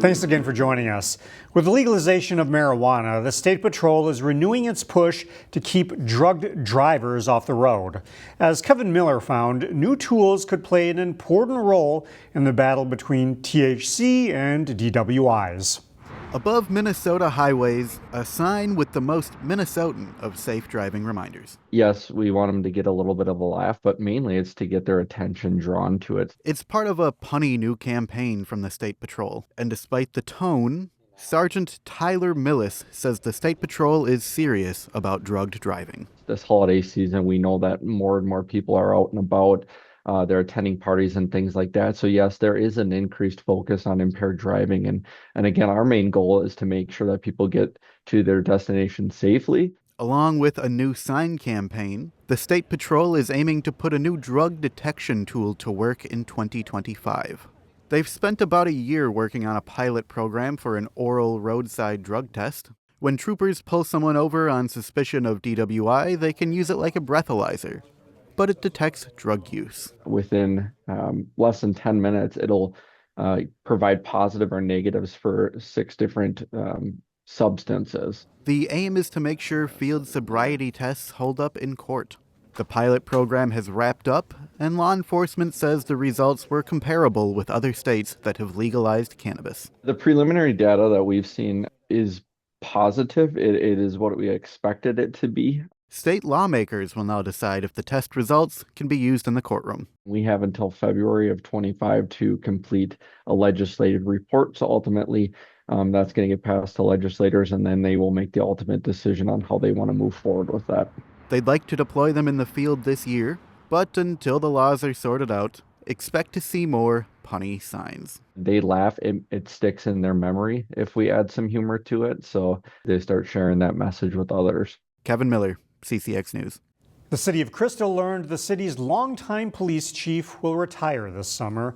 Thanks again for joining us. With the legalization of marijuana, the State Patrol is renewing its push to keep drugged drivers off the road. As Kevin Miller found, new tools could play an important role in the battle between THC and DWIs. Above Minnesota highways, a sign with the most Minnesotan of safe driving reminders. Yes, we want them to get a little bit of a laugh, but mainly it's to get their attention drawn to it. It's part of a punny new campaign from the State Patrol, and despite the tone, Sergeant Tyler Millis says the State Patrol is serious about drugged driving. This holiday season, we know that more and more people are out and about. They're attending parties and things like that. So yes, there is an increased focus on impaired driving. And again, our main goal is to make sure that people get to their destination safely. Along with a new sign campaign, the State Patrol is aiming to put a new drug detection tool to work in 2025. They've spent about a year working on a pilot program for an oral roadside drug test. When troopers pull someone over on suspicion of DWI, they can use it like a breathalyzer, but it detects drug use. Within less than 10 minutes, it'll provide positive or negatives for 6 different substances. The aim is to make sure field sobriety tests hold up in court. The pilot program has wrapped up, and law enforcement says the results were comparable with other states that have legalized cannabis. The preliminary data that we've seen is positive. It is what we expected it to be. State lawmakers will now decide if the test results can be used in the courtroom. We have until February of 25 to complete a legislative report. So ultimately, that's going to get passed to legislators, and then they will make the ultimate decision on how they want to move forward with that. They'd like to deploy them in the field this year, but until the laws are sorted out, expect to see more punny signs. They laugh, it sticks in their memory if we add some humor to it. So they start sharing that message with others. Kevin Miller, CCX News. The city of Crystal learned the city's longtime police chief will retire this summer.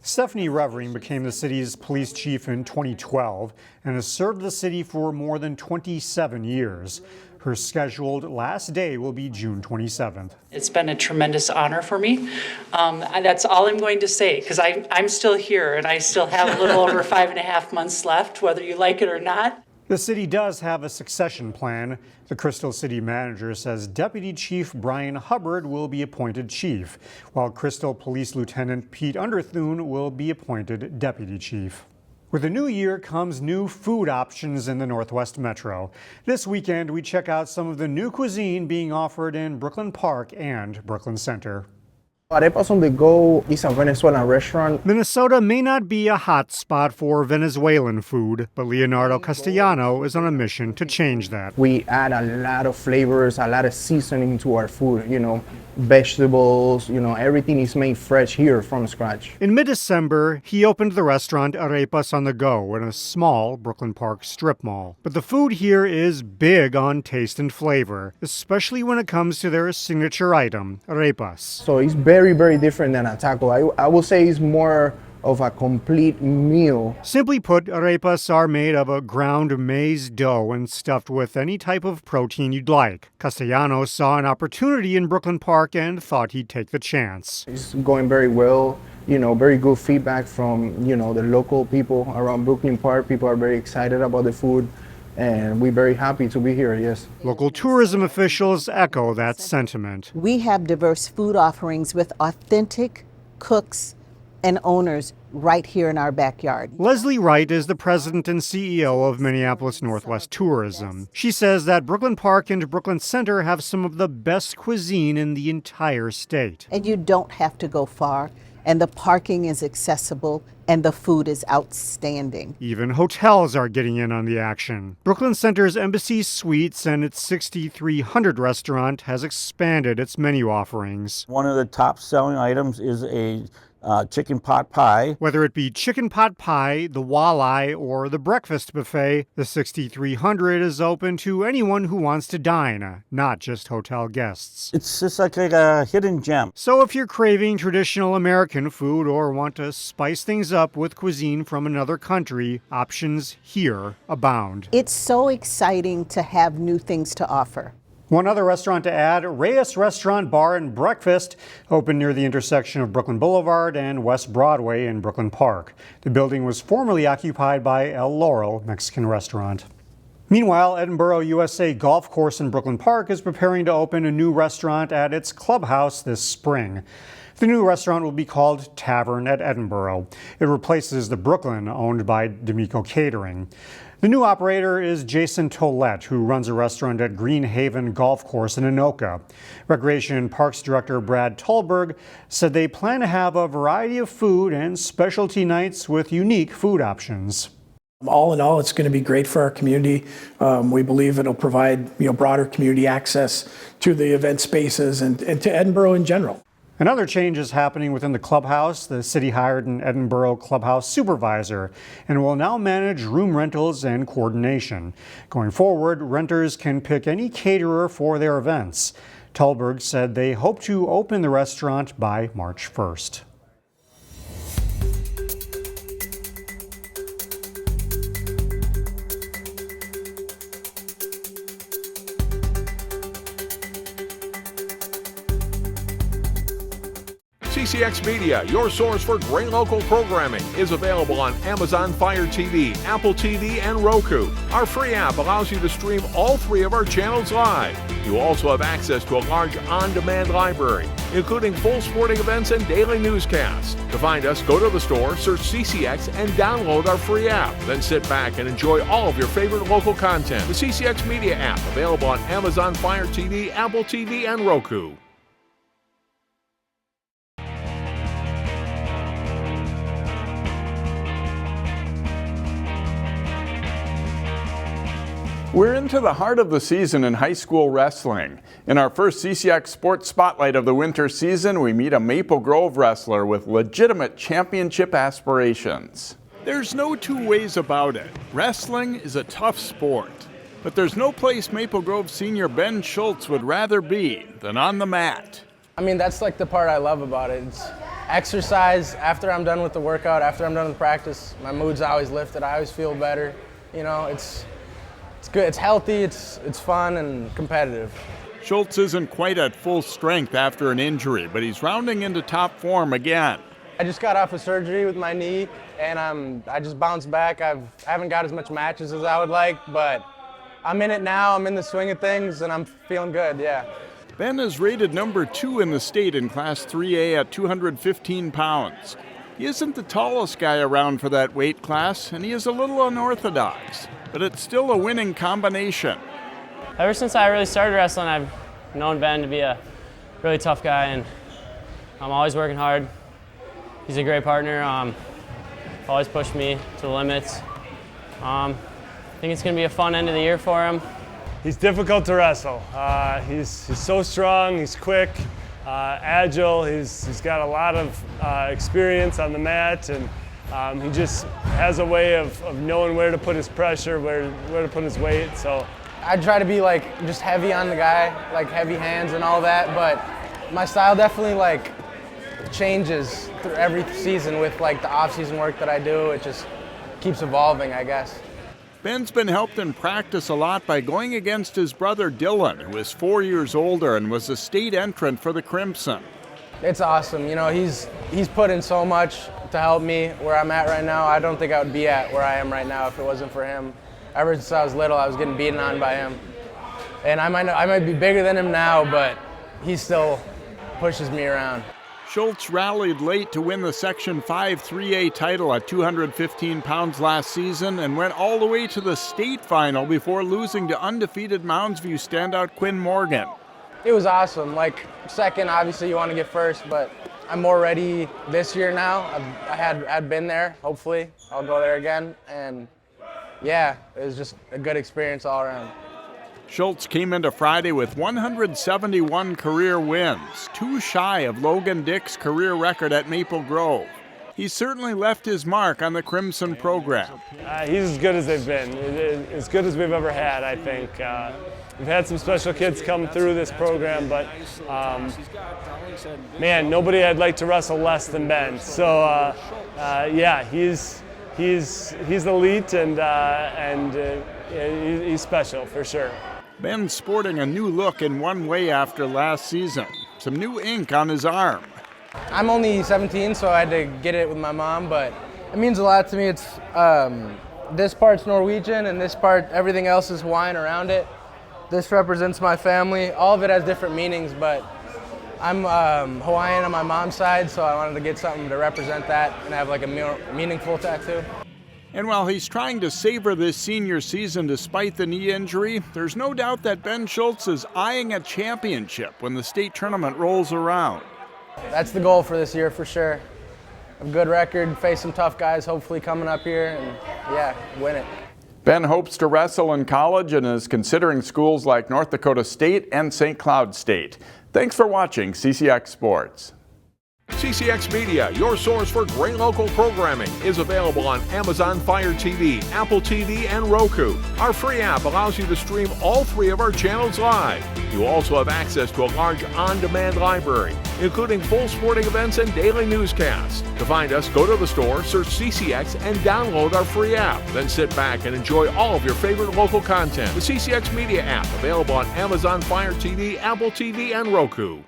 Stephanie Revering became the city's police chief in 2012 and has served the city for more than 27 years. Her scheduled last day will be June 27th. It's been a tremendous honor for me. That's all I'm going to say, because I'm still here and I still have a little over 5.5 months left, whether you like it or not. The city does have a succession plan. The Crystal City Manager says Deputy Chief Brian Hubbard will be appointed chief, while Crystal Police Lieutenant Pete Underthune will be appointed Deputy Chief. With the new year comes new food options in the Northwest Metro. This weekend, we check out some of the new cuisine being offered in Brooklyn Park and Brooklyn Center. Arepas on the Go is a Venezuelan restaurant. Minnesota may not be a hot spot for Venezuelan food, but Leonardo Castellano is on a mission to change that. We add a lot of flavors, a lot of seasoning to our food, vegetables, everything is made fresh here from scratch. In mid-December, he opened the restaurant Arepas on the Go in a small Brooklyn Park strip mall. But the food here is big on taste and flavor, especially when it comes to their signature item, arepas. So it's very, very different than a taco. I will say it's more of a complete meal. Simply put, arepas are made of a ground maize dough and stuffed with any type of protein you'd like. Castellanos saw an opportunity in Brooklyn Park and thought he'd take the chance. It's going very well. Very good feedback from, the local people around Brooklyn Park. People are very excited about the food, and we're very happy to be here, yes. Local tourism officials echo that sentiment. We have diverse food offerings with authentic cooks and owners right here in our backyard. Leslie Wright is the president and CEO of Minneapolis Northwest Tourism. She says that Brooklyn Park and Brooklyn Center have some of the best cuisine in the entire state. And you don't have to go far, and the parking is accessible, and the food is outstanding. Even hotels are getting in on the action. Brooklyn Center's Embassy Suites and its 6300 restaurant has expanded its menu offerings. One of the top selling items is a chicken pot pie. Whether it be chicken pot pie, the walleye, or the breakfast buffet, the 6300 is open to anyone who wants to dine, not just hotel guests. It's just like a hidden gem. So if you're craving traditional American food or want to spice things up with cuisine from another country, options here abound. It's so exciting to have new things to offer. One other restaurant to add, Reyes Restaurant Bar and Breakfast, opened near the intersection of Brooklyn Boulevard and West Broadway in Brooklyn Park. The building was formerly occupied by El Laurel Mexican restaurant. Meanwhile, Edinburgh USA Golf Course in Brooklyn Park is preparing to open a new restaurant at its clubhouse this spring. The new restaurant will be called Tavern at Edinburgh. It replaces the Brooklyn, owned by D'Amico Catering. The new operator is Jason Tollett, who runs a restaurant at Green Haven Golf Course in Anoka. Recreation and Parks Director Brad Tolberg said they plan to have a variety of food and specialty nights with unique food options. All in all, it's going to be great for our community. We believe it'll provide broader community access to the event spaces and to Edinburgh in general. Another change is happening within the clubhouse. The city hired an Edinburgh clubhouse supervisor and will now manage room rentals and coordination. Going forward, renters can pick any caterer for their events. Tolberg said they hope to open the restaurant by March 1st. CCX Media, your source for great local programming, is available on Amazon Fire TV, Apple TV, and Roku. Our free app allows you to stream all 3 of our channels live. You also have access to a large on-demand library, including full sporting events and daily newscasts. To find us, go to the store, search CCX, and download our free app. Then sit back and enjoy all of your favorite local content. The CCX Media app, available on Amazon Fire TV, Apple TV, and Roku. We're into the heart of the season in high school wrestling. In our first CCX Sports Spotlight of the winter season, we meet a Maple Grove wrestler with legitimate championship aspirations. There's no two ways about it. Wrestling is a tough sport. But there's no place Maple Grove senior Ben Schultz would rather be than on the mat. I mean, that's like the part I love about it. It's exercise. After I'm done with the workout, after I'm done with practice, my mood's always lifted. I always feel better. You know, it's good, it's healthy, it's fun and competitive. Schultz isn't quite at full strength after an injury, but he's rounding into top form again. I just got off of surgery with my knee, and I just bounced back. I haven't got as much matches as I would like, but I'm in it now. I'm in the swing of things, and I'm feeling good, yeah. Ben is rated number 2 in the state in Class 3A at 215 pounds. He isn't the tallest guy around for that weight class, and he is a little unorthodox, but it's still a winning combination. Ever since I really started wrestling, I've known Ben to be a really tough guy, and I'm always working hard. He's a great partner, always pushed me to the limits. I think it's going to be a fun end of the year for him. He's difficult to wrestle. He's so strong, he's quick, agile, he's got a lot of experience on the mat, and he just has a way of knowing where to put his pressure, where to put his weight. So I try to be like just heavy on the guy, like heavy hands and all that, but my style definitely like changes through every season with like the off-season work that I do. It just keeps evolving, I guess. Ben's been helped in practice a lot by going against his brother Dylan, who is 4 years older and was a state entrant for the Crimson. It's awesome. You know, he's put in so much to help me where I'm at right now. I don't think I would be at where I am right now if it wasn't for him. Ever since I was little, I was getting beaten on by him. And I might be bigger than him now, but he still pushes me around. Schultz rallied late to win the Section 5 3A title at 215 pounds last season and went all the way to the state final before losing to undefeated Mounds View standout Quinn Morgan. It was awesome. Like, second, obviously you want to get first, but I'm more ready this year now. I'd been there. Hopefully I'll go there again. And yeah, it was just a good experience all around. Schultz came into Friday with 171 career wins, 2 shy of Logan Dick's career record at Maple Grove. He certainly left his mark on the Crimson program. He's as good as they've been, as good as we've ever had, I think. We've had some special kids come through this program, but man, nobody I'd like to wrestle less than Ben. So yeah, he's elite and he's special for sure. Ben's sporting a new look in one way after last season. Some new ink on his arm. I'm only 17, so I had to get it with my mom, but it means a lot to me. It's this part's Norwegian and this part, everything else is Hawaiian around it. This represents my family. All of it has different meanings, but I'm Hawaiian on my mom's side, so I wanted to get something to represent that and have like a more meaningful tattoo. And while he's trying to savor this senior season despite the knee injury, there's no doubt that Ben Schultz is eyeing a championship when the state tournament rolls around. That's the goal for this year for sure. A good record, face some tough guys hopefully coming up here, and yeah, win it. Ben hopes to wrestle in college and is considering schools like North Dakota State and St. Cloud State. Thanks for watching CCX Sports. CCX Media, your source for great local programming, is available on Amazon Fire TV, Apple TV, and Roku. Our free app allows you to stream all 3 of our channels live. You also have access to a large on-demand library, including full sporting events and daily newscasts. To find us, go to the store, search CCX, and download our free app. Then sit back and enjoy all of your favorite local content. The CCX Media app, available on Amazon Fire TV, Apple TV, and Roku.